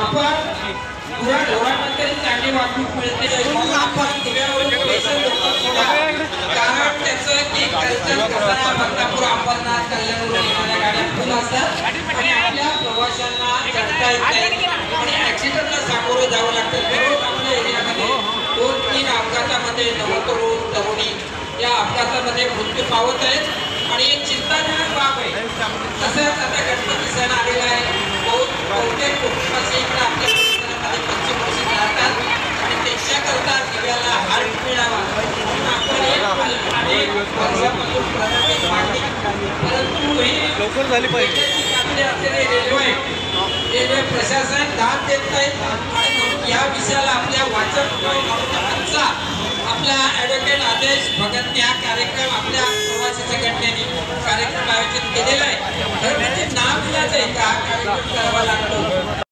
आपण पुरा ढोरामध्ये चांगली वागणूक मिळते म्हणून आपण दिव्यावरून पैसे लोक सोडा कारण त्याचं की कल्चर कसा बंगापूर अंबरनाथ कल्याणवरून येणाऱ्या गाड्या फुल असतात आणि आपल्या प्रवाशांना चढता येत नाही आणि ऍक्सिडेंटला सामोरं जावं लागतं. दररोज आपल्या एरियामध्ये 2-3 अपघातामध्ये नवतरुण तरुणी या अपघातामध्ये मृत्यू पावत आहेत आणि एक चिंताजनक बाब आहे. तसंच आता गणपती सण आलेला आहे. बहुतेक कुटुंबाचे इकडे आपल्या परिसरामध्ये पंचक्रोशीत राहतात आणि त्यांच्याकरता दिव्याला हार्ट मिळावा म्हणून आपण अनेक वर्षापासून प्रत्येक मागणी परंतु हे लवकर झाली पाहिजे. आपले असलेले रेल्वे प्रशासन दाद देत नाहीत आणि म्हणून या विषयाला आपल्या वाचक आमचा आपला ॲडव्होकेट आदेश भगतने हा कार्यक्रम आपल्या प्रवासी संघटनेने कार्यक्रम आयोजित केलेला आहे. खरं म्हणजे नाव दिलाच आहे का कार्यक्रम करावा लागतो